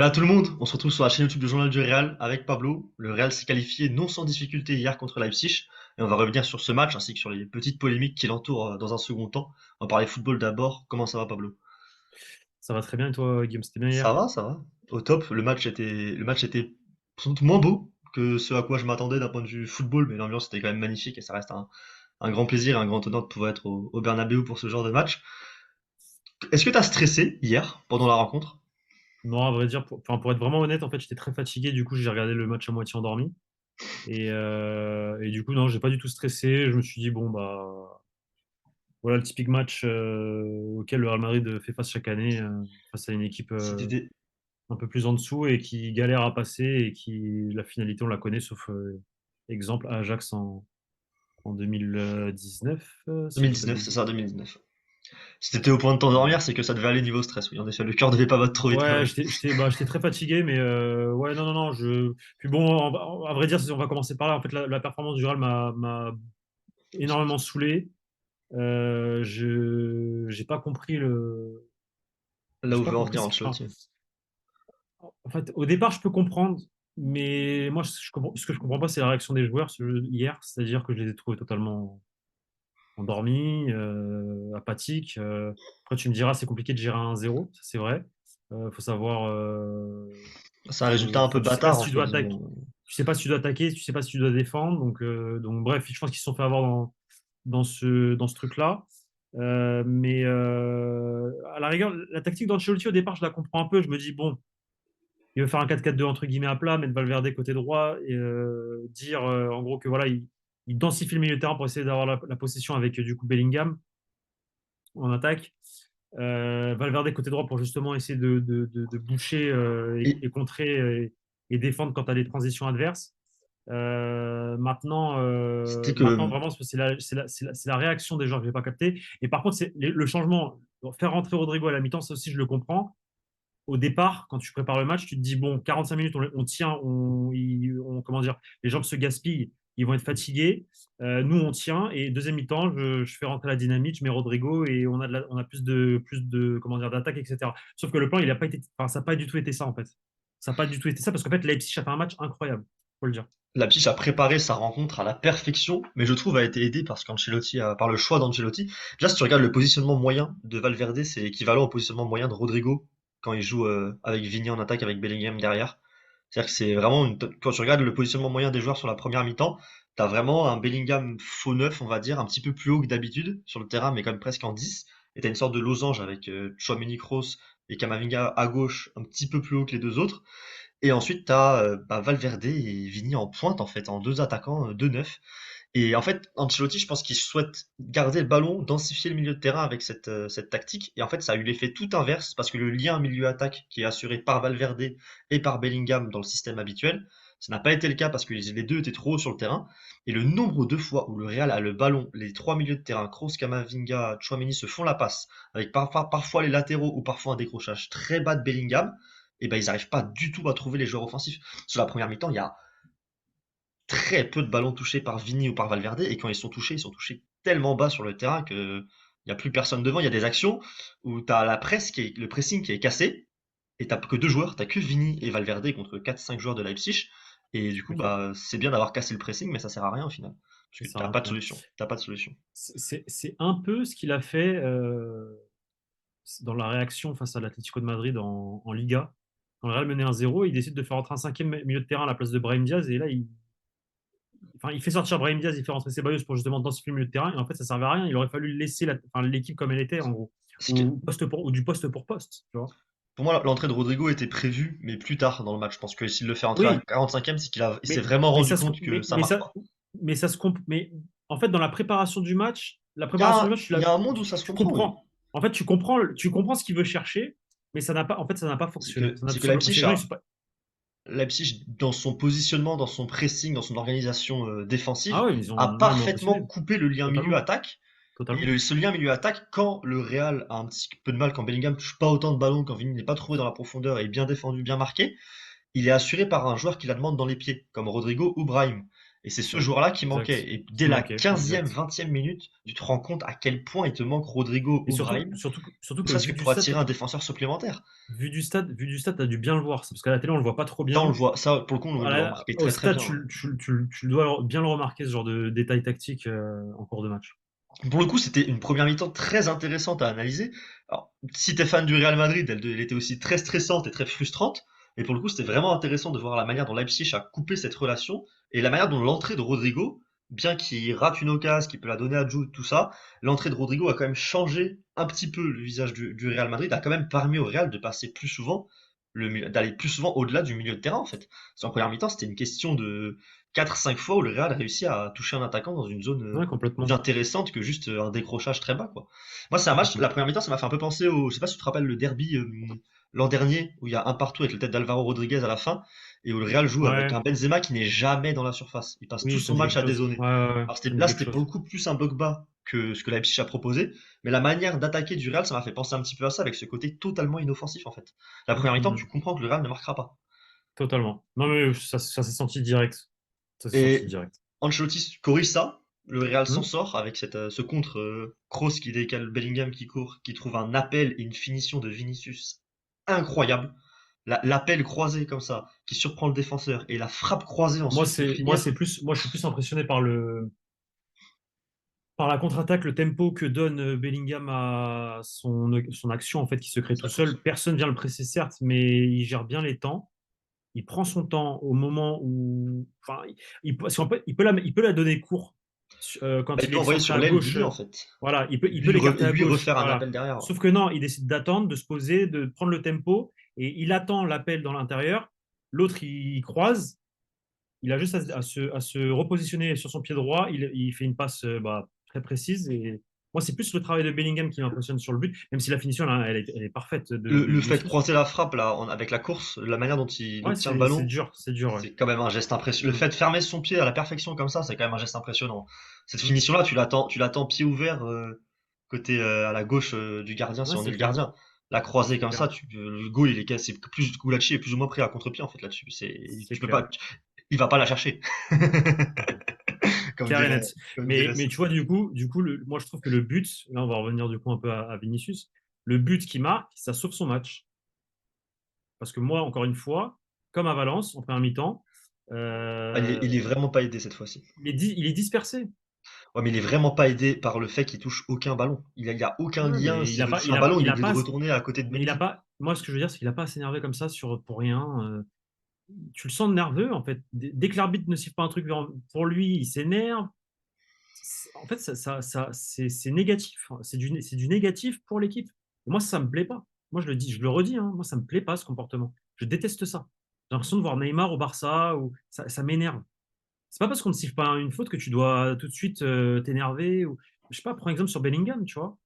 Voilà tout le monde, on se retrouve sur la chaîne YouTube du Journal du Real avec Pablo. Le Real s'est qualifié non sans difficulté hier contre Leipzig et on va revenir sur ce match ainsi que sur les petites polémiques qui l'entourent dans un second temps. On va parler football d'abord. Comment ça va Pablo? Ça va très bien et toi, Guillaume, c'était bien Ça hier? va, ça va. Au top, le match était sans doute moins beau que ce à quoi je m'attendais d'un point de vue football, mais l'ambiance était quand même magnifique et ça reste un grand plaisir, un grand honneur de pouvoir être au Bernabéu pour ce genre de match. Est-ce que tu as stressé hier pendant la rencontre? Non, à vrai dire, pour être vraiment honnête, en fait, j'étais très fatigué. Du coup, j'ai regardé le match à moitié endormi. Et du coup, non, j'ai pas du tout stressé. Je me suis dit, bon, bah, voilà le typique match auquel le Real Madrid fait face chaque année, face à une équipe C'était des- un peu plus en dessous et qui galère à passer et qui, la finalité, on la connaît, sauf exemple Ajax en 2019, si je dis pas de 2019, c'est bêtises. ça, 2019. Si t'étais au point de t'endormir, c'est que ça devait aller niveau stress. Oui, en effet, le cœur devait pas battre trop vite quand Ouais, même. j'étais très fatigué, mais ouais, non, non, non. Puis bon, à vrai dire, on va commencer par là. En fait, la performance du Real m'a énormément saoulé. J'ai pas compris Là j'ai où pas veut en compris venir enfin, Ancelotti. en fait, au départ, je peux comprendre, mais moi, ce que je comprends pas, c'est la réaction des joueurs hier. C'est-à-dire que je les ai trouvés totalement endormis, apathiques. Après, tu me diras, c'est compliqué de gérer un 0, ça c'est vrai. Faut savoir. C'est un résultat un peu Tu sais pas bâtard, si tu entre dois attaquer, guillemets. tu sais pas si tu dois attaquer, tu sais pas si tu dois défendre. Donc bref, je pense qu'ils se sont fait avoir dans ce truc-là. Mais à la rigueur, la tactique d'Ancelotti au départ, je la comprends un peu. Je me dis, bon, il veut faire un 4-4-2 entre guillemets à plat, mettre Valverde côté droit et dire en gros que voilà, il densifie le milieu de terrain pour essayer d'avoir la possession avec du coup Bellingham en attaque. Valverde côté droit pour justement essayer de boucher Et et contrer et défendre quand tu as des transitions adverses. c'était Maintenant, que vraiment, c'est la réaction des gens que je n'ai pas capté. Et par contre, c'est le changement, faire rentrer Rodrigo à la mi-temps, ça aussi, je le comprends. Au départ, quand tu prépares le match, tu te dis, bon, 45 minutes, on tient, comment dire, les jambes se gaspillent, ils vont être fatigués. Nous, on tient. Et deuxième mi-temps, je fais rentrer la dynamique, je mets Rodrigo et on a plus de comment dire, d'attaque, etc. Sauf que le plan, il a pas été, enfin, ça n'a pas du tout été ça, en fait. Ça n'a pas du tout été ça parce qu'en fait, Leipzig a fait un match incroyable, faut le dire. Leipzig a préparé sa rencontre à la perfection, mais je trouve a été aidé par le choix d'Ancelotti. Déjà, si tu regardes le positionnement moyen de Valverde, c'est équivalent au positionnement moyen de Rodrigo quand il joue avec Vini en attaque avec Bellingham derrière. C'est-à-dire que c'est vraiment quand tu regardes le positionnement moyen des joueurs sur la première mi-temps, t'as vraiment un Bellingham faux neuf, on va dire, un petit peu plus haut que d'habitude sur le terrain, mais quand même presque en 10. Et t'as une sorte de losange avec Tchouaméni Kroos et Camavinga à gauche, un petit peu plus haut que les deux autres. Et ensuite, tu as Valverde et Vini en pointe, en fait, en deux attaquants, deux neufs. Et en fait, Ancelotti, je pense qu'il souhaite garder le ballon, densifier le milieu de terrain avec cette tactique. Et en fait, ça a eu l'effet tout inverse, parce que le lien milieu-attaque qui est assuré par Valverde et par Bellingham dans le système habituel, ça n'a pas été le cas parce que les deux étaient trop haut sur le terrain. Et le nombre de fois où le Real a le ballon, les trois milieux de terrain, Kroos, Camavinga, Tchouaméni se font la passe, avec parfois les latéraux ou parfois un décrochage très bas de Bellingham, et ben ils n'arrivent pas du tout à trouver les joueurs offensifs. Sur la première mi-temps, il y a très peu de ballons touchés par Vini ou par Valverde, et quand ils sont touchés tellement bas sur le terrain que il n'y a plus personne devant. Il y a des actions où tu as le pressing qui est cassé, et t'as que deux joueurs, t'as que Vini et Valverde contre quatre cinq joueurs de Leipzig, et du coup, Ok. bah, c'est bien d'avoir cassé le pressing, mais ça sert à rien au final. Parce Ça que sert à t'as rien pas au de final. solution. T'as pas de solution. C'est un peu ce qu'il a fait dans la réaction face à l'Atlético de Madrid en Liga. Quand le Real menait 1-0, il décide de faire entrer un cinquième milieu de terrain à la place de Brahim Diaz. Et là, il fait sortir Brahim Diaz, il fait rentrer Ceballos pour justement densifier le milieu de terrain. Et en fait, ça servait à rien. Il aurait fallu laisser l'équipe comme elle était, en gros. Ou du poste pour poste, tu vois. Pour moi, l'entrée de Rodrigo était prévue, mais plus tard dans le match. Je pense que s'il le fait entrer à Oui, 45e, c'est il s'est mais, vraiment mais, rendu ça se, compte que ça marche pas. mais ça se mais en fait, dans la préparation du match, Il y a un monde où ça se tu comprend, oui. comprends. En fait, tu comprends ce qu'il veut chercher, mais ça n'a pas fonctionné. Ça n'a C'est tout que simplement, ces gens, ils sont pas. Leipzig, dans son positionnement, dans son pressing, dans son organisation Ah défensive, ouais, a moi, ils m'ont parfaitement impressionné. coupé le lien Totalement. milieu-attaque. Et Totalement. ce lien milieu-attaque, quand le Real a un petit peu de mal, quand Bellingham touche pas autant de ballons, quand Vini n'est pas trouvé dans la profondeur et bien défendu, bien marqué, il est assuré par un joueur qui la demande dans les pieds, comme Rodrigo ou Brahim. Et c'est c'est ce ça. joueur-là qui manquait. Exact. Et dès Qui la manquait, 15e, exact. 20e minute, tu te rends compte à quel point il te manque Rodrigo Et ou surtout, Brahim, surtout ne que serait-ce que pour attirer un défenseur supplémentaire. vu du stade, tu as dû bien le voir. Parce qu'à la télé, on le voit pas trop Ça, on le bien. voit. Ça, pour le coup, on le remarquait Au très très stade, bien. tu dois bien le remarquer, ce genre de détails tactiques en cours de match. Pour le coup, c'était une première mi-temps très intéressante à analyser. Alors, si t'es fan du Real Madrid, elle était aussi très stressante et très frustrante. Et pour le coup, c'était vraiment intéressant de voir la manière dont Leipzig a coupé cette relation et la manière dont l'entrée de Rodrigo, bien qu'il rate une occasion, qu'il peut la donner à Jude, tout ça, l'entrée de Rodrigo a quand même changé un petit peu le visage du Real Madrid, a quand même permis au Real de passer plus souvent, d'aller plus souvent au-delà du milieu de terrain en fait. Parce qu'en première mi-temps, c'était une question de 4-5 fois où le Real réussit à toucher un attaquant dans une zone Ouais, plus complètement. intéressante que juste un décrochage très bas, quoi. Moi, c'est un match, la Complètement. première mi-temps, ça m'a fait un peu penser au, je sais pas si tu te rappelles le derby l'an dernier, où il y a un partout avec le tête d'Alvaro Rodriguez à la fin, et où le Real joue avec Ouais, un Benzema qui n'est jamais dans la surface. Il passe tout oui, ça son me dit match quelque à chose. dézonner. Ouais, ouais, ouais, Alors ça me dit là, quelque c'était chose. beaucoup plus un bloc bas que ce que Leipzig a proposé, mais la manière d'attaquer du Real, ça m'a fait penser un petit peu à ça, avec ce côté totalement inoffensif, en fait. La première mi-temps, tu Mhm. comprends que le Real ne marquera pas. Totalement. Non, mais ça s'est senti direct. Ça s'est senti Et direct. Ancelotti corrige ça. Le Real s'en Hmm. sort avec ce contre Kroos qui décale Bellingham qui court, qui trouve un appel et une finition de Vinicius incroyable. L'appel croisé comme ça, qui surprend le défenseur, et la frappe croisée ensuite pour finir. Moi, je suis plus impressionné par par la contre-attaque, le tempo que donne Bellingham à son action, en fait, qui se crée Sa tout course. seul. Personne vient le presser, certes, mais il gère bien les temps. Il prend son temps au moment où, enfin, parce qu'en fait, il peut la donner court Bah, quand il il peut est envoyer excentré sur à l'aile du gauche. but en fait. Voilà, Et il peut l'écarter et à lui gauche. refaire un Voilà. appel derrière. Sauf que non, il décide d'attendre, de se poser, de prendre le tempo et il attend l'appel dans l'intérieur. L'autre, il croise. Il a juste à se repositionner sur son pied droit. Il fait une passe très précise. Et moi, c'est plus le travail de Bellingham qui m'impressionne sur le but, même si la finition, là, elle est parfaite de Le fait de Vinicius. croiser la frappe là, avec la course, la manière dont il Ouais, obtient le c'est ballon, dur, c'est dur, ouais. c'est quand même un geste impressionnant. Le Mm. fait de fermer son pied à la perfection comme ça, c'est quand même un geste impressionnant. Cette Mm. finition-là, tu l'attends pied ouvert côté à la gauche du gardien, si Ouais, on est c'est le clair, gardien. La croisée c'est comme clair, ça, le goal, c'est plus Gulacsi est plus ou moins pris à contre-pied en fait là-dessus. c'est Tu peux clair. pas, il va pas la chercher, comme Clair et dirait, net. comme dirait Mais tu vois, moi, je trouve que le but, là, on va revenir du coup un peu à Vinicius, le but qui marque, ça sauve son match. Parce que moi, encore une fois, comme à Valence, en première mi-temps, Ah, il est euh, vraiment pas aidé cette fois-ci. il est dispersé. Ouais, mais il est vraiment pas aidé par le fait qu'il touche aucun ballon. Il y a aucun Ouais, lien. mais S'il veut toucher un ballon, il est il a obligé de pas, retourner à côté de mais il a Mendy. pas, moi, ce que je veux dire, c'est qu'il n'a pas à s'énerver comme ça pour rien. Tu le sens nerveux, en fait. Dès que l'arbitre ne siffle pas un truc pour lui, il s'énerve. En fait, c'est négatif. C'est du négatif pour l'équipe. Moi, ça me plaît pas. Moi, je le dis, je le redis, hein, moi, ça me plaît pas ce comportement. Je déteste ça. J'ai l'impression de voir Neymar au Barça, ou ça m'énerve. C'est pas parce qu'on ne siffle pas une faute que tu dois tout de suite t'énerver. Ou, je sais pas, prends exemple sur Bellingham, tu vois,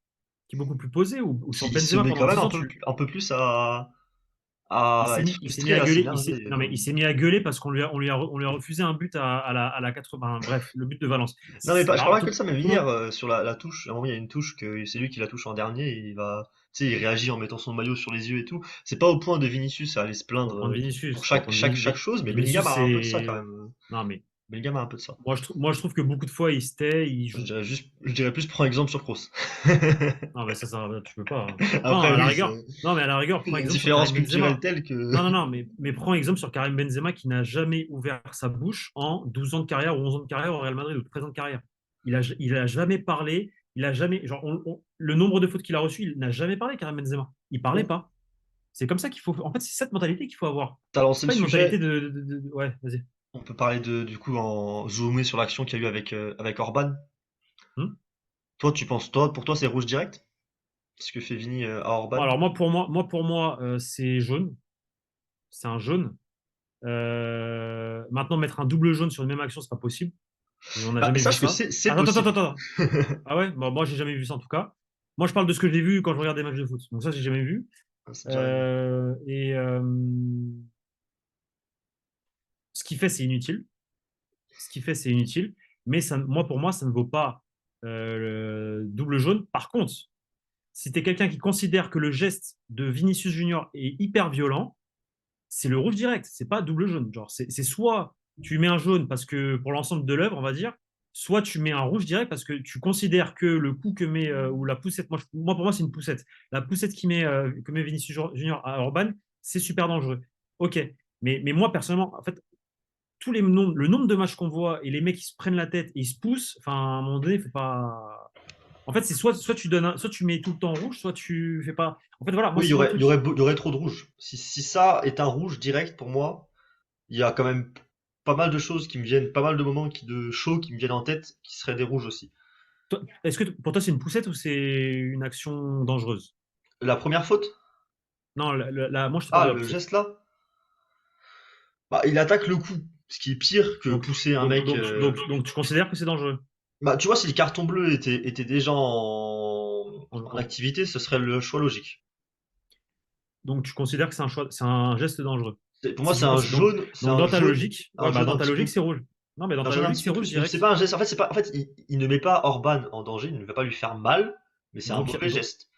qui est beaucoup plus posé, ou sur Il se Benzema met pendant quand même 10 ans, un peu plus à être il s'est mis frustré, à à gueuler. s'énerver. Non, mais il s'est mis à gueuler parce on lui a refusé un but à la 80. Bref, le but de Valence. Non, mais je Alors, parle pas que de ça, même tout le hier, monde. sur la touche, à un moment, il y a une touche que c'est lui qui la touche en dernier, et tu sais, il réagit en mettant son maillot sur les yeux et tout. C'est pas au point de Vinicius à aller se C'est pas au plaindre point de pour Vinicius. C'est pas au point de chaque chose, mais Bellingham Vinicius, a un peu de ça quand c'est. même. Non, mais Bellingham a un peu de ça. moi, je trouve que beaucoup de fois, il se tait, il joue. Je dirais plus, prends exemple sur Kroos. Non, mais ça, tu peux pas, hein. Non, Après, à la oui, rigueur. Non, mais à la rigueur, il prends y a une exemple sur différence Karim culturelle Benzema. telle que. Non, mais prends exemple sur Karim Benzema qui n'a jamais ouvert sa bouche en 12 ans de carrière ou 11 ans de carrière au Real Madrid ou 13 ans de carrière. Il a jamais parlé, il a jamais. Genre, le nombre de fautes qu'il a reçues, il n'a jamais parlé, Karim Benzema. Il parlait Bon, pas. C'est comme ça qu'il faut. En fait, c'est cette mentalité qu'il faut avoir. t'as lancé C'est le pas une mentalité sujet. Ouais, vas-y. On peut parler du coup, en zoomer sur l'action qu'il y a eu avec Orban. Hmm. Toi, pour toi, c'est rouge direct? Ce que fait Vini à Bon, Orban? alors pour moi, c'est jaune. C'est un jaune. Maintenant, mettre un double jaune sur une même action, c'est pas possible. On n'a Bah, jamais vu sache que ça. c'est Attends, possible. attends. Ah ouais? Bon, moi, j'ai jamais vu ça en tout cas. Moi, je parle de ce que j'ai vu quand je regarde des matchs de foot. Donc ça, j'ai jamais vu. C'est déjà arrivé. Euh, et euh, Ce qu'il fait, c'est inutile. Ce qu'il fait, c'est inutile. Mais ça, pour moi, ça ne vaut pas le double jaune. Par contre, si tu es quelqu'un qui considère que le geste de Vinicius Junior est hyper violent, c'est le rouge direct. C'est pas double jaune. Genre, c'est soit tu mets un jaune parce que pour l'ensemble de l'œuvre, on va dire, soit tu mets un rouge direct parce que tu considères que le coup que met, ou la poussette, moi pour moi, c'est une poussette. La poussette que met Vinicius Junior à Orban, c'est super dangereux. Ok. Mais moi, personnellement, en fait, le nombre de matchs qu'on voit et les mecs qui se prennent la tête et ils se poussent, enfin, à un moment donné, il faut pas. En fait, c'est soit tu donnes soit tu mets tout le temps rouge, soit tu fais pas. En fait, voilà, moi, Oui, c'est moi le truc. il y aurait trop de rouge. Si ça est un rouge direct pour moi, il y a quand même pas mal de choses qui me viennent, pas mal de moments de show qui me viennent en tête qui seraient des rouges aussi. Est-ce que pour toi, c'est une poussette ou c'est une action dangereuse? La première faute? Non, moi, je te parle Ah, de la le poussette. geste là? Bah, il attaque le cou, ce qui est pire que Donc, pousser un donc, mec. donc, donc, donc, tu considères que c'est dangereux? Bah, tu vois, si le carton bleu était déjà En- en en- activité, ce serait le choix logique. Donc, tu considères que c'est un choix, c'est un geste dangereux. Pour moi, Si tu considères, donc, c'est donc, un dans ta jaune, logique, ouais, bah, dans un ta petit logique, peu, c'est rouge. Non, mais dans un ta jaune un logique, petit c'est peu rouge plus. Mais c'est direct. pas un geste. En fait, c'est pas, en fait, il ne met pas Orban en danger, il ne va pas lui faire mal, mais c'est un Donc, mauvais geste.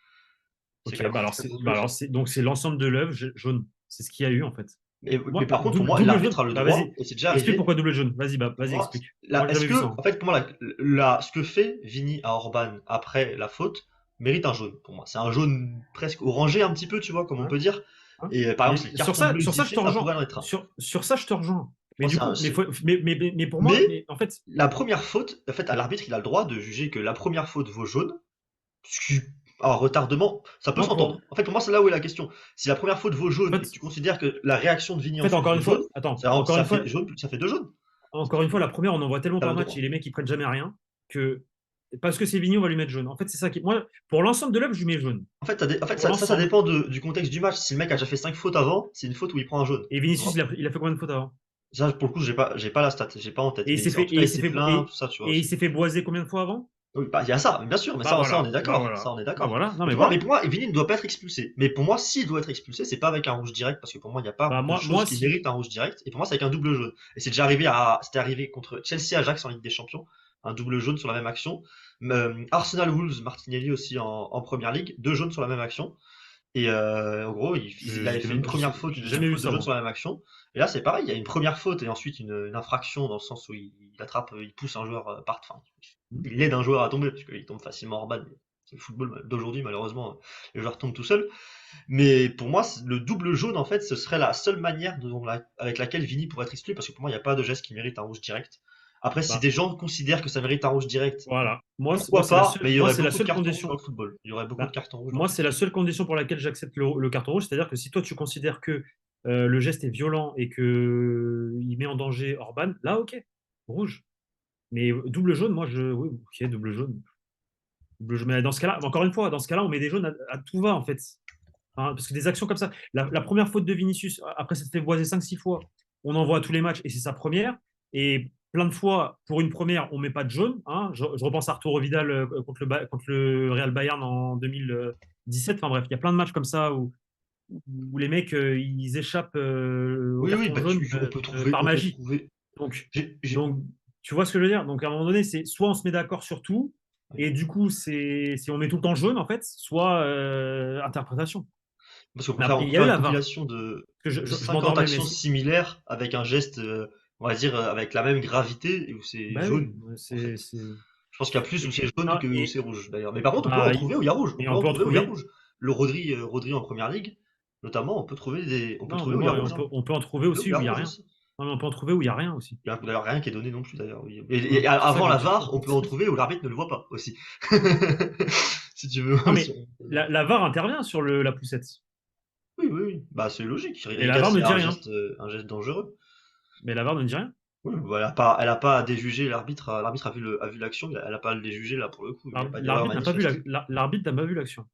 C'est ok, quand même bah un alors très c'est mauvais bah alors geste. c'est donc c'est l'ensemble de l'œuvre jaune. C'est ce qu'il y a eu en fait. Mais Moi, par contre, pour moi, double l'arbitre jaune. a le Bah droit, vas-y, et c'est déjà explique arrivé, pourquoi double jaune. Vas-y, bah pour vas-y, moi, explique. Moi, j'ai est-ce jamais vu ça, que, hein. en fait, pour moi, ce que fait Vini à Orban après la faute mérite un jaune, pour moi. C'est un jaune presque orangé, un petit peu, tu vois, comme on Ouais, peut dire. ouais. Et par exemple, si le Mais carton bleu sur ça, je sifflé, te ça rejoins. pourrait en être un. Sur ça, je te rejoins. Mais Moi, du c'est coup, mais pour moi, Mais mais en fait, la première faute, en fait, à l'arbitre, il a le droit de juger que la première faute vaut jaune. Ce qui, un retardement, ça peut moi s'entendre. En fait, pour moi, c'est là où est la question. Si la première faute vaut en jaune et que fait, tu considères que la réaction de Vini en fait, ensuite encore vaut une jaune, fois, attends, ça fait jaune, ça fait deux jaunes. encore une fois, la première, on en voit tellement T'as par le match et droit. les mecs ils prennent jamais rien que parce que c'est Vigny, on va lui mettre jaune. En fait, c'est ça qui, moi, pour l'ensemble de l'œuvre, je lui mets jaune. En fait, Pour ça l'ensemble. dépend du contexte du match. Si le mec a déjà fait 5 fautes avant, c'est une faute où il prend un jaune. Et Tu Vinicius, vois. il a fait combien de fautes avant? Ça, pour le coup, j'ai pas la stat, j'ai pas en tête. Et il Mais s'est en fait, tout cas, il s'est plaint, tout ça, tu vois et il aussi. s'est fait boiser combien de fois avant? Oui, bah, il y a ça, bien sûr, mais Bah ça, on voilà, est bah d'accord. Ça, voilà, on est bah d'accord. voilà. Non mais voilà. Mais pour moi, Vini ne doit pas être expulsé. Mais pour moi, s'il doit être expulsé, c'est pas avec un rouge direct, parce que pour moi, il n'y a pas Bah de moi choses qui si. méritent un rouge direct. Et pour moi, c'est avec un double jaune. Et c'était arrivé contre Chelsea-Ajax en Ligue des Champions. Un double jaune sur la même action. Arsenal-Wolves, Martinelli aussi en Première Ligue. Deux jaunes sur la même action. Et en gros, il avait fait une première faute, une J'ai deuxième jamais vu faute, deux ça jaunes sur moi. la même action. Et là, c'est pareil, il y a une première faute et ensuite une infraction dans le sens où il attrape, il pousse un joueur enfin, il aide un joueur à tomber parce qu'il tombe facilement hors balle. C'est le football d'aujourd'hui, malheureusement, les joueurs tombent tout seuls. Mais pour moi, le double jaune, en fait, ce serait la seule manière avec laquelle Vini pourrait être exclu parce que pour moi, il n'y a pas de geste qui mérite un rouge direct. Après, si Bah des gens considèrent que ça mérite un rouge direct, voilà. pourquoi pas, mais il y Moi aurait c'est la beaucoup de seule cartons rouges dans condition. le football. Il y aurait beaucoup de Bah, cartons rouges dans le moi c'est la football. seule condition pour laquelle j'accepte le carton rouge, c'est-à-dire que si toi tu considères que le geste est violent et que il met en danger Orban, là ok, rouge. Mais double jaune, oui, ok, double jaune. Mais dans ce cas-là, encore une fois, dans ce cas-là, on met des jaunes à tout va, en fait. Hein, parce que des actions comme ça, la première faute de Vinicius, après s'être fait voiser 5-6 fois, on en voit à tous les matchs et c'est sa première. Et plein de fois, pour une première, on ne met pas de jaune. Hein. Je repense à Arturo Vidal contre le Real Bayern en 2017. Enfin bref, il y a plein de matchs comme ça où les mecs, ils échappent au Oui, oui, carton bah, jaune par on peut magie. trouver. Donc, J'ai- donc, tu vois ce que je veux dire? Donc, à un moment donné, c'est soit on se met d'accord sur tout, oui. et du coup, si on met tout le temps jaune, en fait, soit interprétation. Parce qu'on peut Mais après, on il peut y a faire eu une la VAR. compilation Parce que de je 50 m'endormais, mais actions similaires avec un geste, on va dire, avec la même gravité, et où c'est bah oui, jaune, en fait. c'est. Je pense qu'il y a plus où c'est jaune Non, que où c'est rouge, d'ailleurs. Mais par contre, on peut en bah, trouver où il y a rouge. On et peut on en peut en trouver où il y a trouver. rouge. Rodri en première ligue, notamment, on peut Non, mais trouver où il y a moi, rouge, hein. on peut en trouver Là où aussi il y a où il n'y a rouge rien. aussi. Non, mais on peut en trouver où il n'y a rien aussi. Il y a d'ailleurs rien qui est donné non plus, d'ailleurs. Oui. Ouais, c'est ça Avant que je la veux dire. VAR, on peut en trouver où l'arbitre ne le voit pas aussi. Si tu veux. Non, mais la VAR intervient sur la poussette. Oui, oui, oui. Bah, c'est logique. Et la VAR ne C'est dit rien. un geste dangereux. Mais la VAR ne dit rien. Oui, bah, elle a pas à déjuger l'arbitre. L'arbitre a vu l'action, elle a pas à le déjuger là pour le coup. Il n'y a pas d'erreur L'arbitre n'a pas vu manifeste. l'arbitre n'a pas vu l'action.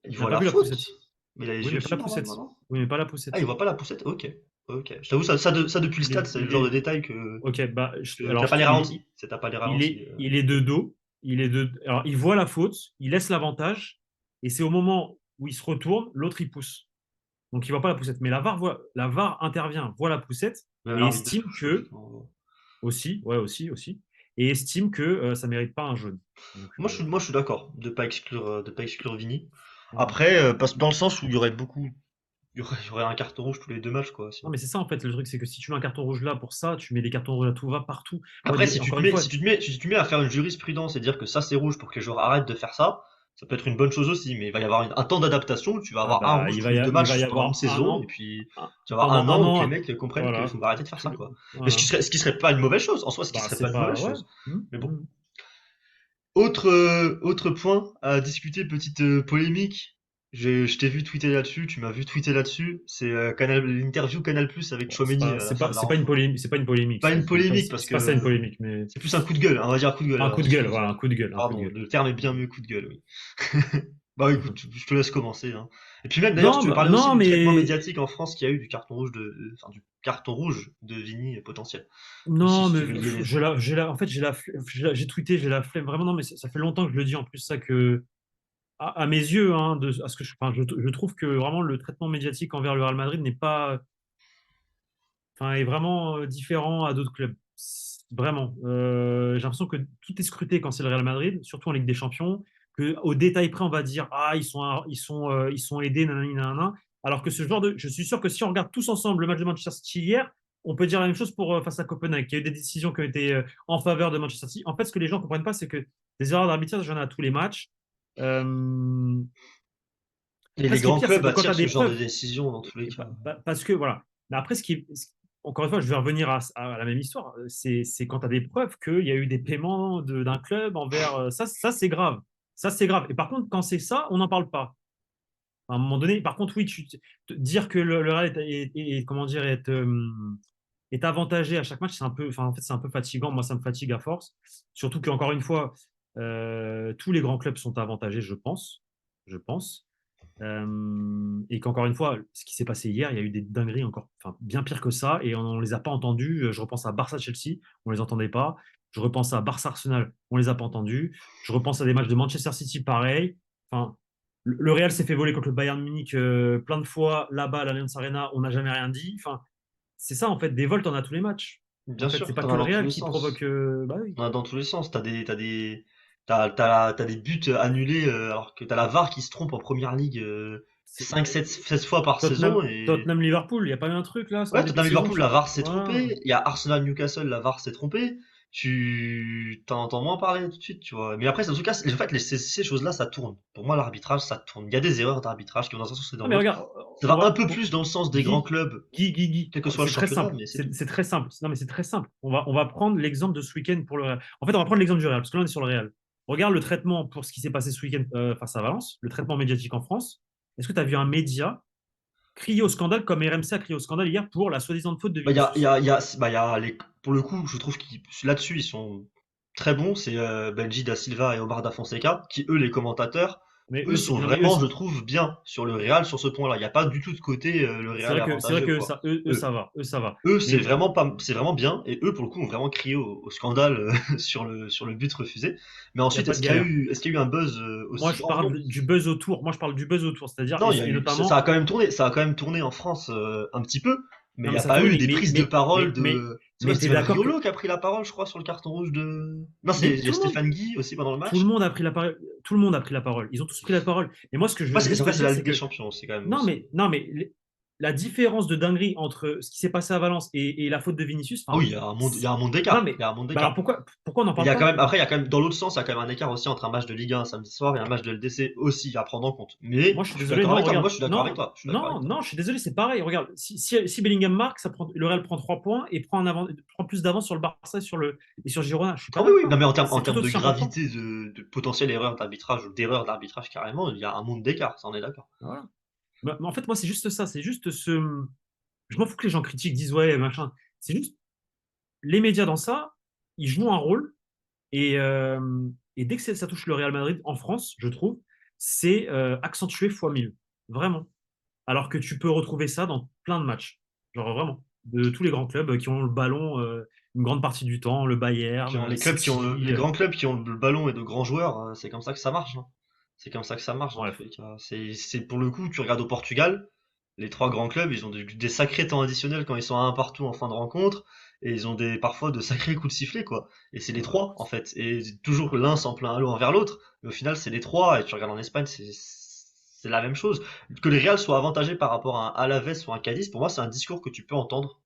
Il Il n'a voit pas la vu la faute, poussette. mais il a les Oui, yeux mais pas la dessus poussette. normalement, non? Oui, mais pas la Ah, il poussette. voit pas la poussette. Ok, ok. Je t'avoue, ça depuis le Il est, stade, c'est le il genre de est, détail ok, bah, que t'as pas les ralentis. T'as pas les ralentis. il est de dos. Alors, il voit la faute, il laisse l'avantage, et c'est au moment où il se retourne, l'autre il pousse. Donc il voit pas la poussette. Mais la VAR intervient, voit la poussette, Même et l'arbitre de estime touche aussi. que, aussi, et estime que ça mérite pas un jaune. Donc, Moi, je suis d'accord de pas exclure Vini. voilà. Après, dans le sens où il y aurait beaucoup il y aurait un carton rouge tous les 2 matchs, quoi, Non, sinon. mais c'est ça en fait, le truc, c'est que si tu mets un carton rouge là pour ça, tu mets des cartons rouges à tout va partout. Moi, Après, si tu te encore une mets, fois, si tu te mets, si tu te mets à faire une jurisprudence et dire que ça c'est rouge pour que les joueurs arrêtent de faire ça peut être une bonne chose aussi, mais il va y avoir un temps d'adaptation où tu vas ah avoir un bah, rouge tous les deux il va y matchs pendant une avoir un saison, et an, puis tu vas avoir un un an où que les an, mecs comprennent qu'il voilà, faut arrêter de faire tous ça, les- quoi. Mais ce qui voilà. serait, ce qui serait pas une mauvaise chose, en soi, ce qui Bah, serait c'est pas une pas, mauvaise ouais. chose. Hmm, Mais bon. hmm. Autre point à discuter, petite polémique. Je t'ai vu tweeter là-dessus, tu m'as vu tweeter là-dessus. C'est l'interview Canal Plus avec Bon, Chouameni à la fin de la c'est pas une rencontre. polémique, c'est pas une polémique, Pas une polémique parce c'est pas ça une que polémique, mais c'est plus un coup de gueule, hein, on va dire un coup de gueule. un Alors, coup de gueule, voilà, un excuse-moi. coup de gueule, un coup de Pardon, gueule. le terme est bien mieux coup de gueule, oui. Bah écoute, je te laisse commencer, hein. Et puis même d'ailleurs, si Non, tu veux parler aussi non, du traitement mais médiatique en France qu'il y a eu du carton rouge enfin du carton rouge de Vini potentiel. Aussi, non, si mais tu veux lier les deux. en fait, j'ai tweeté, j'ai la flemme. Vraiment, non, mais ça fait longtemps que je le dis en plus, ça que, à mes yeux, hein, à ce que enfin, je trouve que vraiment le traitement médiatique envers le Real Madrid n'est pas, enfin, est vraiment différent à d'autres clubs. Vraiment. J'ai l'impression que tout est scruté quand c'est le Real Madrid, surtout en Ligue des Champions, que au détail près, on va dire, ah, ils sont aidés, nanani, nanana. Alors que ce genre de, je suis sûr que si on regarde tous ensemble le match de Manchester City hier, on peut dire la même chose pour face à Copenhague, qu'il y a eu des décisions qui ont été en faveur de Manchester City. En fait, ce que les gens ne comprennent pas, c'est que des erreurs d'arbitrage, j'en ai à tous les matchs. Euh, Et Après, les ce qui est grands pire, c'est clubs que quand tu attirent as ce des genre de preuves, décision dans tous les cas. parce que voilà. Mais après, encore une fois, je vais revenir à la même histoire. C'est quand tu as des preuves qu'il y a eu des paiements d'un club envers. Ça c'est grave. Ça, c'est grave. Et par contre, quand c'est ça, on n'en parle pas. À un moment donné, par contre, oui, dire que le Real comment dire, est avantagé à chaque match, c'est un peu, enfin, en fait, c'est un peu fatigant. Moi, ça me fatigue à force. Surtout qu'encore une fois, tous les grands clubs sont avantagés, je pense. Je pense. Et qu'encore une fois, ce qui s'est passé hier, il y a eu des dingueries encore, enfin, bien pire que ça, et on ne les a pas entendus. Je repense à Barça-Chelsea, on ne les entendait pas. Je repense à Barça-Arsenal, on ne les a pas entendus. Je repense à des matchs de Manchester City, pareil. Enfin, le Real s'est fait voler contre le Bayern Munich plein de fois là-bas à l'Allianz Arena, on n'a jamais rien dit. Enfin, c'est ça, en fait, des vols, on a tous les matchs. En Bien fait, c'est sûr, pas t'en que as le dans tous Real les qui provoque. sens. Bah oui. T'en as dans tous les sens. T'as des buts annulés alors que t'as la VAR qui se trompe en première ligue Bah, 5, 7, 16 fois par saison et Tottenham-Liverpool, il n'y a pas eu un truc là en ouais, début de Tottenham saison? Liverpool, la VAR s'est Voilà. trompée. Il y a Arsenal Newcastle, la VAR s'est trompée. Tu t'en entends moins parler tout de suite, tu vois. Mais après, en tout cas, en fait, ces choses-là, ça tourne. Pour moi, l'arbitrage, ça tourne. Il y a des erreurs d'arbitrage qui vont dans un sens et dans Non, mais l'autre. regarde, Ça va un peu plus dans le sens des grands clubs, Guy, quel que soit le c'est très championnat, simple. mais c'est tout. C'est très simple. Non, mais c'est très simple. On va prendre l'exemple de ce week-end pour le Real. En fait, on va prendre l'exemple du Real, parce que là, on est sur le Real. Regarde le traitement pour ce qui s'est passé ce week-end face à Valence, le traitement médiatique en France. Est-ce que tu as vu un média crier au scandale comme RMC a crié au scandale hier pour la soi-disant faute de Bah, Vinicius? il y a pour le coup, je trouve qu'ils, là-dessus, ils sont très bons. C'est Benji da Silva et Omar da Fonseca, qui, eux, les commentateurs, Mais eux, sont non, mais vraiment, je trouve, bien sur le Real sur ce point-là. Il n'y a pas du tout de côté le Real est c'est vrai avantageux, que quoi. ça, Eux, ça va. Eux, ça va. eux, c'est Mais vraiment pas, c'est vraiment bien. Et eux, pour le coup, ont vraiment crié au scandale sur le but refusé. Mais il n'y a ensuite, pas de galère. est-ce qu'il y a eu un buzz Moi, aussi je grand? Non. parle du buzz autour. Moi, je parle du buzz autour. C'est-à-dire, Non, il y a et eu, notamment. ça a quand même tourné en France un petit peu, mais il Non, n'y mais a ça pas tourne, eu des prises de parole de. C'est quoi, mais t'es Steven d'accord que. Riolo qui a pris la parole, je crois, sur le carton rouge de. Non, Mais il y a Stéphane Guy aussi pendant le tout le match. monde a pris la parole. Tout le monde a pris la parole. Ils ont tous pris la parole. Et moi, ce que je Ouais, veux juste te après, c'est dire, la c'est Ligue des que Champions aussi, quand même, non, aussi. mais la différence de dinguerie entre ce qui s'est passé à Valence et la faute de Vinicius, Ah enfin, oui, il y a un monde non, d'écart. mais Il y a un monde bah alors d'écart. pourquoi on n'en Il y parle a quand pas? même, après, il y a quand même, dans l'autre sens, il y a quand même un écart aussi entre un match de Ligue 1 samedi soir et un match de LDC aussi à prendre en compte. Mais, Moi, je suis je suis désolé. d'accord Non, avec toi. Moi, regarde. je suis d'accord avec toi. Je suis d'accord avec toi. Non, je suis désolé. C'est pareil. Regarde, si Bellingham marque, le Real prend 3 points et prend plus d'avance sur le Barça et sur Girona. Je suis pas Ah oui, oui. Non, d'accord. mais en C'est tout termes de aussi important. gravité de potentielle erreur d'arbitrage ou d'erreur d'arbitrage carrément, il y a un monde d'écart, ça on est d'accord. Voilà. Mais en fait, moi, c'est juste ça. C'est juste ce. Je m'en fous que les gens critiquent, disent ouais, machin. C'est juste les médias dans ça, ils jouent un rôle. Et, dès que ça touche le Real Madrid en France, je trouve, c'est accentué fois 1000. Vraiment. Alors que tu peux retrouver ça dans plein de matchs. Genre vraiment. De tous les grands clubs qui ont le ballon une grande partie du temps, le Bayern, City. Les grands clubs qui ont le ballon et de grands joueurs, c'est comme ça que ça marche, hein. C'est comme ça que ça marche dans tous Bref. les cas. C'est pour le coup, tu regardes au Portugal, les trois grands clubs, ils ont des sacrés temps additionnels quand ils sont à un partout en fin de rencontre, et ils ont parfois de sacrés coups de sifflet, quoi. Et c'est les Voilà. trois, en fait. Et toujours l'un s'en plaint à l'eau envers l'autre, mais au final, c'est les trois, et tu regardes en Espagne, c'est c'est la même chose. Que le Real soit avantagé par rapport à un Alavés ou un Cadiz, pour moi, c'est un discours que tu peux entendre,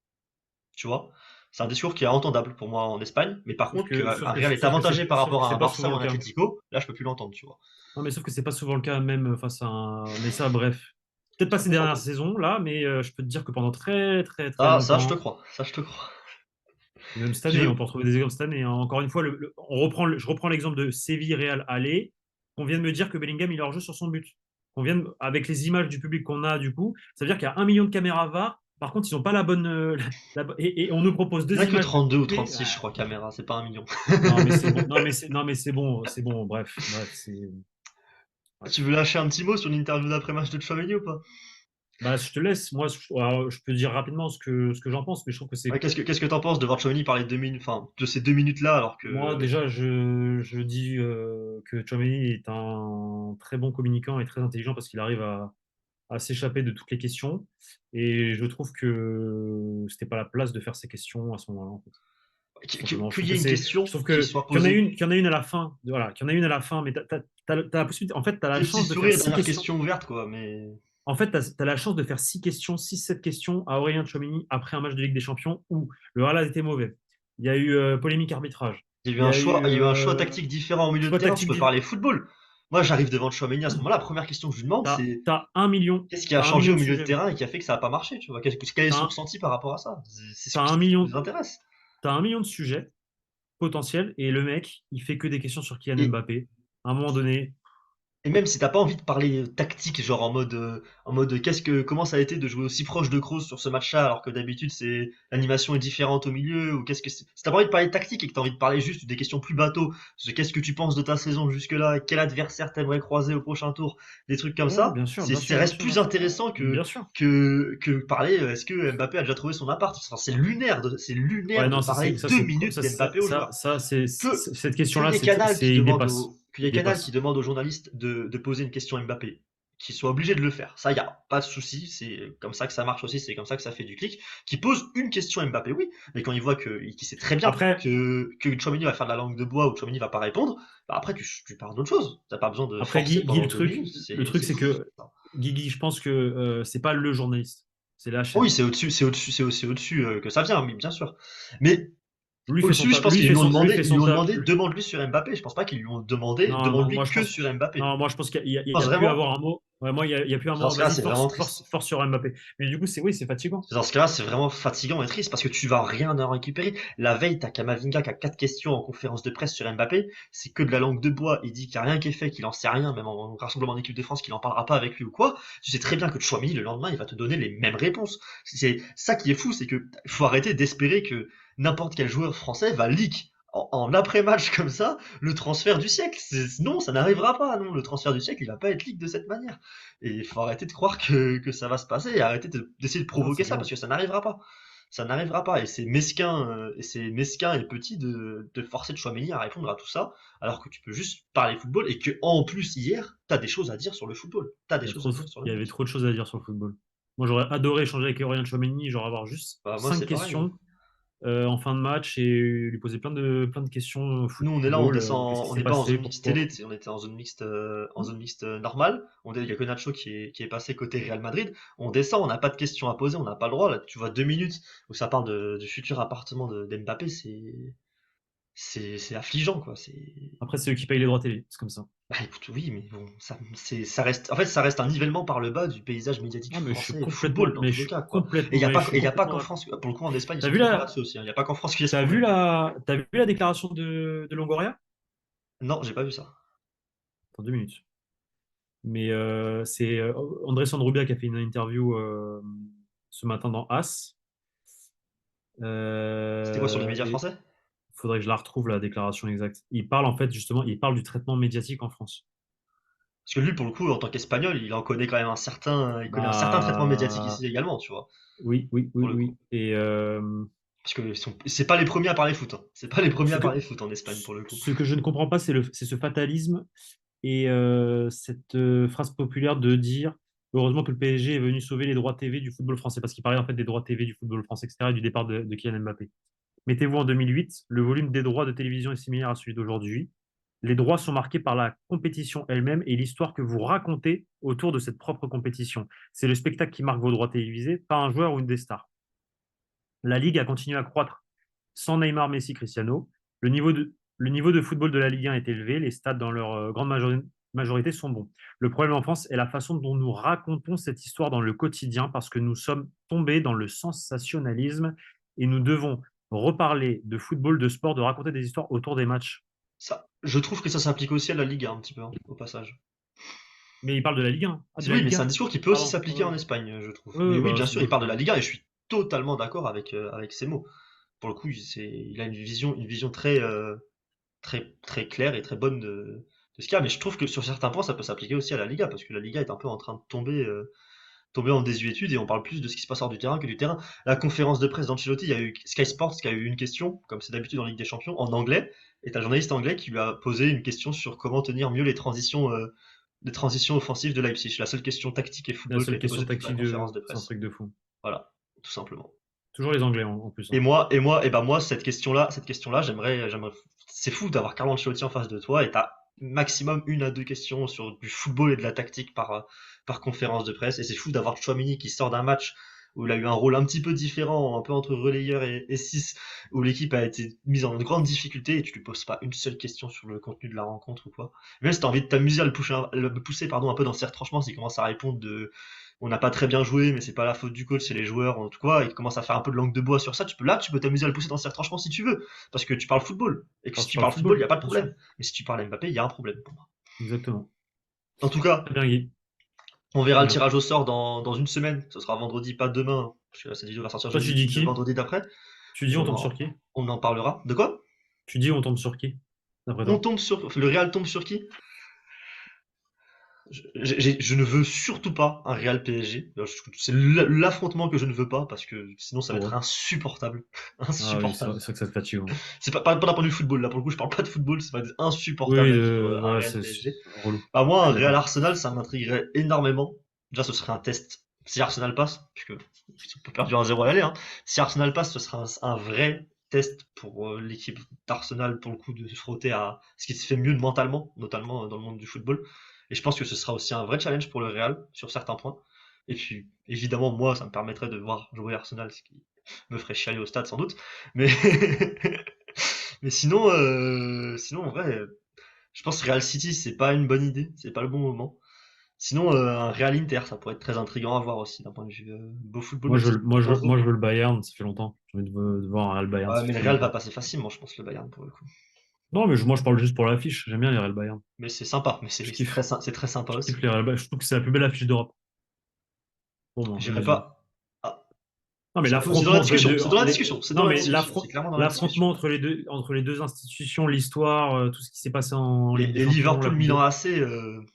tu vois. C'est un discours qui est entendable pour moi en Espagne, mais par contre, qu'un Real est avantagé par sauf que rapport à c'est un pas Barça souvent ou le un cas. Atlético, là, je peux plus l'entendre, tu vois. Non, mais sauf que c'est pas souvent le cas, même face à un. Mais ça, bref. Peut-être pas C'est un ces peu dernières probable. saisons, là, mais je peux te dire que pendant très, très, très Ça, je te longtemps, crois. Ça, je te crois. même cette Tu année, on peut veux? retrouver des exemples cette année, hein. Encore une fois, je reprends l'exemple de Séville-Real aller. On vient de me dire que Bellingham, il est hors jeu sur son but. Avec les images du public qu'on a, du coup, ça veut dire qu'il y a 1 million de caméras VAR. Par contre, ils n'ont pas la bonne. Et on nous propose Il n'y en deux a que images de 32 ou replay. 36, je crois, caméras. C'est pas 1 million. Non, mais c'est bon. Non, mais c'est bon. C'est bon. Bref, bref, Tu veux bref. lâcher un petit mot sur l'interview d'après-match de Tchouaméni ou pas? Bah, je te laisse. Moi, je peux dire rapidement ce que j'en pense, mais je trouve que Ouais, c'est. qu'est-ce que t'en penses de voir Tchouaméni parler 2 minutes, enfin, de ces 2 minutes-là, alors Moi, que. déjà, je dis que Tchouaméni est un très bon communicant et très intelligent parce qu'il arrive à s'échapper de toutes les questions. Et je trouve que c'était pas la place de faire ces questions à ce moment-là, en fait. Tout simplement. Je Qu'il trouve y ait que une je question trouve qui que soit qu'il y en a posée, une à la fin. Voilà, qu'il y en a une à la fin, mais t'as la possibilité. En fait, t'as la c'est le petit chance de faire sourire, six dernière questions. question ouverte, quoi, mais. En fait, tu as la chance de faire 6 questions, 6, 7 questions à Aurélien Tchouameni après un match de Ligue des Champions où le Real était mauvais. Il y a eu polémique arbitrage. Il y a eu Il y un a choix, eu il y a eu un choix tactique différent au milieu de choix terrain, tu tactique. peux parler football. Moi, j'arrive devant Tchouaméni à ce moment-là, la première question que je lui demande, T'as, c'est t'as un million, qu'est-ce qui a t'as un changé million au de milieu de sujets. terrain et qui a fait que ça n'a pas marché, tu vois? Quel est T'as son un, ressenti par rapport à ça? t'as un C'est ce qui million, nous intéresse. t'as 1 million de sujets potentiels et le mec, il fait que des questions sur Kylian Et, Mbappé. À un moment donné, Et même si t'as pas envie de parler tactique, genre en mode comment ça a été de jouer aussi proche de Kroos sur ce match-là, alors que d'habitude c'est l'animation est différente au milieu, ou si t'as pas envie de parler tactique et que t'as envie de parler juste des questions plus bateau, de qu'est-ce que tu penses de ta saison jusque-là, quel adversaire t'aimerais croiser au prochain tour, des trucs comme ouais, ça, bien sûr, c'est bien ça sûr, bien reste sûr, bien plus sûr. intéressant Bien sûr. que parler est-ce que Mbappé a déjà trouvé son appart. Enfin, c'est Ouais, lunaire de non, parler ça, deux minutes d'Mbappé aux joueurs. cette Qu'il question-là, y ait Canal qui il demande dépasse. au, qu'il y Il ait Canal qui dépasse. demande aux journalistes de poser une question à Mbappé, qui soit obligé de le faire. Ça, y a pas de souci. C'est comme ça que ça marche aussi. C'est comme ça que ça fait du clic. Qui pose une question à Mbappé, oui. Mais quand il voit qu'il sait très bien Après, que Tchouaméni va faire de la langue de bois ou Tchouaméni va pas répondre, bah après, tu parles d'autre chose. T'as pas besoin de forcer Guy, pendant 2 minutes. le truc, C'est c'est fou. que Guigui, je pense que c'est pas le journaliste, c'est la Oui, chaîne. c'est aussi au-dessus que ça vient, mais bien sûr. Mais Lui fait son au-dessus, je taf, pense qu'ils lui ont lui demandé, fait ils lui son ont taf. demandé, demande-lui sur Mbappé. Je pense pas qu'ils lui ont demandé, Non, demande-lui que sur Mbappé. non, moi je pense Je qu'il y pense a pu vraiment. avoir un mot. Ouais, moi, il y a pu un Dans mot. ce cas-là, Vas-y, c'est vraiment triste. force sur Mbappé. Mais du coup, oui, c'est fatigant. Dans ce cas-là, c'est vraiment fatigant et triste parce que tu vas rien en récupérer. La veille, t'as Kamavinga qui a 4 questions en conférence de presse sur Mbappé. C'est que de la langue de bois. Il dit qu'il n'y a rien qui est fait, qu'il en sait rien, même en rassemblement d'équipe de France, qu'il en parlera pas avec lui ou quoi. Tu sais très bien que Chouamini, le lendemain, il va te donner les mêmes réponses. C'est ça qui est fou, c'est que faut arrêter d'espérer que n'importe quel joueur français va leak en après-match comme ça le transfert du siècle. Non, ça n'arrivera pas. Non, le transfert du siècle, il va pas être leak de cette manière. Et il faut arrêter de croire que ça va se passer et arrêter d'essayer de Non, provoquer c'est ça clair. parce que ça n'arrivera pas. Ça n'arrivera pas. Et c'est mesquin et petit de forcer Chouameni à répondre à tout ça alors que tu peux juste parler football et que en plus hier, t'as des choses à dire sur le football. T'as des choses à dire sur le Il y avait match. trop de choses à dire sur le football. Moi, j'aurais adoré échanger avec Aurélien Tchouameni, genre avoir juste Bah, moi, 5 c'est pareil, hein. questions en fin de match et lui poser plein de questions Nous, on est là, on football. Qu'est-ce descend, qui on s'est n'est pas en passé? zone mixte Pourquoi? télé, on était en zone mixte normale. Il y a que Nacho qui est passé côté Real Madrid. On descend, on n'a pas de questions à poser, on n'a pas le droit. Là, tu vois 2 minutes où ça parle du futur appartement d'Mbappé, c'est affligeant, quoi. Après, c'est eux qui payent les droits télé, c'est comme ça. Bah écoute, oui, mais bon, ça reste, en fait, ça reste un nivellement par le bas du paysage médiatique Ah, français, football dans mais tous je les suis cas, quoi. Et complètement, mais je suis il y a pas complètement qu'en d'accord. France, pour le coup, en Espagne, ils T'as sont vu très forts la, là-dessus aussi, hein. Il y a pas qu'en France qu'il y a ce problème. t'as vu la déclaration de Longoria? Non, j'ai pas vu ça. Attends 2 minutes. Mais c'est André Sandrubia qui a fait une interview ce matin dans As. C'était quoi sur les médias Et français? il faudrait que je la retrouve, la déclaration exacte. Il parle en fait justement, il parle du traitement médiatique en France. Parce que lui, pour le coup, en tant qu'Espagnol, il en connaît quand même il connaît un certain traitement médiatique Bah ici également, tu vois, oui, oui, oui, pour le coup. oui. Et Parce que c'est pas les premiers à parler foot, hein. C'est pas les premiers ce à que, parler foot en Espagne, pour le coup. ce que je ne comprends pas, c'est ce fatalisme et cette phrase populaire de dire heureusement que le PSG est venu sauver les droits TV du football français, parce qu'il parlait en fait des droits TV du football français, etc., et du départ de Kylian Mbappé. Mettez-vous en 2008, le volume des droits de télévision est similaire à celui d'aujourd'hui. Les droits sont marqués par la compétition elle-même et l'histoire que vous racontez autour de cette propre compétition. C'est le spectacle qui marque vos droits télévisés, pas un joueur ou une des stars. La Ligue a continué à croître sans Neymar, Messi, Cristiano. Le niveau de football de la Ligue 1 est élevé, les stades dans leur grande majorité sont bons. Le problème en France est la façon dont nous racontons cette histoire dans le quotidien parce que nous sommes tombés dans le sensationnalisme et nous devons reparler de football, de sport, de raconter des histoires autour des matchs. Ça, je trouve que ça s'applique aussi à la Liga un petit peu, hein, au passage. Mais il parle de la Ligue 1. Ah, de la Oui, mais c'est un Liga. discours qui peut aussi Pardon. s'appliquer en Espagne, je trouve. Ouais, Mais ouais, oui, bah, bien c'est sûr, moi, il je parle de la Liga et je suis totalement d'accord avec ces mots. Pour le coup, il a une vision très claire et très bonne de ce qu'il y a. Mais je trouve que sur certains points, ça peut s'appliquer aussi à la Liga, parce que la Liga est un peu en train de tomber en désuétude et on parle plus de ce qui se passe hors du terrain que du terrain. La conférence de presse d'Ancelotti, il y a eu Sky Sports qui a eu une question, comme c'est d'habitude en Ligue des Champions, en anglais, et t'as un journaliste anglais qui lui a posé une question sur comment tenir mieux les transitions offensives de Leipzig. La seule question tactique et la football qui a seule été question posée toute la tactique conférence de. de C'est un presse. truc de fou. Voilà, tout simplement. Toujours les Anglais en plus, hein. Et moi, j'aimerais, c'est fou d'avoir Carlo Ancelotti en face de toi et t'as maximum une à deux questions sur du football et de la tactique par conférence de presse. Et c'est fou d'avoir Chouamini qui sort d'un match où il a eu un rôle un petit peu différent, un peu entre relayeur et 6, où l'équipe a été mise en grande difficulté et tu lui poses pas une seule question sur le contenu de la rencontre ou quoi. Même si t'as envie de t'amuser à le pousser, pardon, un peu dans ses retranchements, s'il commence à répondre de on n'a pas très bien joué, mais c'est pas la faute du coach, c'est les joueurs, en tout cas, il commence à faire un peu de langue de bois sur ça, tu peux t'amuser à le pousser dans ses retranchements si tu veux, parce que tu parles football. Et que Parce si que tu tu parles parles football, il n'y football, a pas de bien sûr. problème. Mais si tu parles Mbappé, il y a un problème pour moi. Exactement. En tout cas, Très bien, Guy. on verra Très le bien. tirage au sort dans une semaine. Ce sera vendredi, pas demain, parce que là, cette vidéo va sortir Toi, tu jeudi, dis le qui? vendredi d'après. Tu dis Et on tombe sur qui? on en parlera. De quoi? Tu dis on tombe sur qui, d'après On toi? tombe sur. Le Real tombe sur qui? Je ne veux surtout pas un Real PSG. C'est l'affrontement que je ne veux pas, parce que sinon ça va être Pourquoi? insupportable. Ah oui, c'est Insupportable. vrai c'est vrai que ça te fatigue, hein. C'est pas d'un point de vue football, là pour le coup je parle pas de football, ça va être insupportable Oui, à vivre un voilà, Real c'est PSG. relou. Bah moi Je un suis Real d'accord. Arsenal ça m'intriguerait énormément. Déjà ce serait un test si Arsenal passe, puisque on peut perdre 1-0 à l'aller, hein. Si Arsenal passe ce sera un vrai test pour l'équipe d'Arsenal pour le coup de se frotter à ce qui se fait mieux mentalement, notamment dans le monde du football. Et je pense que ce sera aussi un vrai challenge pour le Real sur certains points. Et puis évidemment moi ça me permettrait de voir jouer Arsenal, ce qui me ferait chialer au stade sans doute. Mais Mais sinon, en vrai, je pense que Real City, c'est pas une bonne idée, c'est pas le bon moment. Sinon, un Real Inter, ça pourrait être très intriguant à voir aussi d'un point de vue beau football, Moi, même je, si veux- moi, c'est je, veux- moi, 15-0. je veux le Bayern, ça fait longtemps. J'ai envie de voir un Real Bayern, Ouais, ça mais fait le trop Real va longtemps. passer facilement, je pense, le Bayern pour le coup. Non, mais moi, je parle juste pour l'affiche. J'aime bien les Real Bayern. Mais c'est sympa, mais Je c'est kiffe. c'est très sympa Je kiffe aussi. les Real Bayern. Je trouve que c'est la plus belle affiche d'Europe, pour moi, à mes J'irai yeux. pas. Ah, Non, mais c'est dans la l'affrontement entre les discussion, deux. c'est dans la discussion, c'est dans Non, la mais discussion, c'est clairement dans la discussion. l'affrontement entre les deux institutions, l'histoire, tout ce qui s'est passé en Ligue des Et Champions, la Coupe Liverpool-Milan de. AC,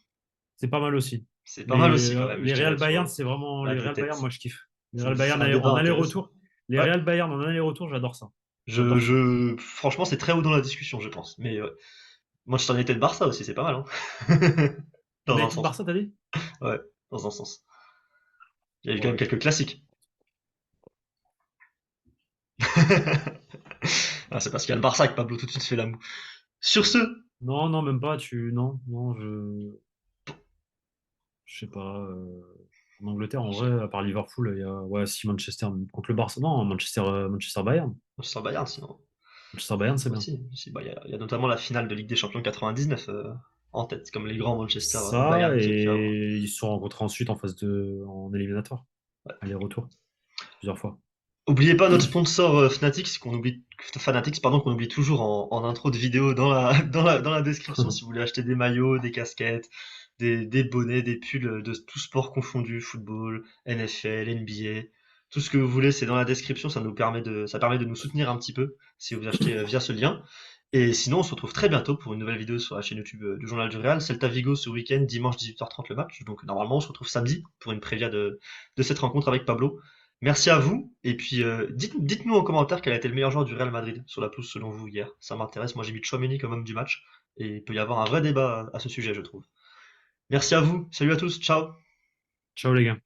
C'est pas mal aussi. c'est pas mal Mais aussi quand même, je les dirais, Real tu Bayern, vois. c'est vraiment. La Les deux Real Bayern, têtes. moi, je kiffe. Les Real C'est Bayern un débat en intéressant. aller-retour. Les Ouais. Real Bayern en aller-retour, j'adore ça. J'adore ça. Franchement, c'est très haut dans la discussion, je pense. Mais Manchester United Barça aussi, c'est pas mal, hein. Dans un United sens. Barça, t'as dit? Ouais, dans un sens. Il y a eu quand même Ouais. quelques classiques. Ah, c'est parce qu'il y a le Barça que Pablo tout de suite fait la moue. Sur ce, Non, non, même pas. Non, non, je sais pas. En Angleterre, en j'ai vrai, à part Liverpool, il y a. Ouais, si Manchester contre le Barça. Non, Manchester Bayern. Manchester Bayern, sinon. Manchester Bayern, c'est bien. Aussi. Bah, il y a notamment la finale de Ligue des Champions 99 en tête, comme les grands Manchester Ça, Bayern qu'il y a pu avoir. et ils se sont rencontrés ensuite en éliminatoire. Aller-retour, plusieurs fois. Oubliez pas notre sponsor Fanatics, pardon, qu'on oublie toujours en intro de vidéo dans la description si vous voulez acheter des maillots, des casquettes, des bonnets, des pulls de tout sport confondu, football, NFL, NBA, tout ce que vous voulez, c'est dans la description, ça permet de nous soutenir un petit peu si vous achetez via ce lien. Et sinon, on se retrouve très bientôt pour une nouvelle vidéo sur la chaîne YouTube du Journal du Real. Celta Vigo ce week-end, dimanche 18h30 le match. Donc normalement, on se retrouve samedi pour une prévia de cette rencontre avec Pablo. Merci à vous. Et puis, dites-nous en commentaire quel a été le meilleur joueur du Real Madrid sur la pelouse selon vous hier. Ça m'intéresse. Moi, j'ai mis Tchouaméni comme homme du match. Et il peut y avoir un vrai débat à ce sujet, je trouve. Merci à vous. Salut à tous. Ciao. Ciao les gars.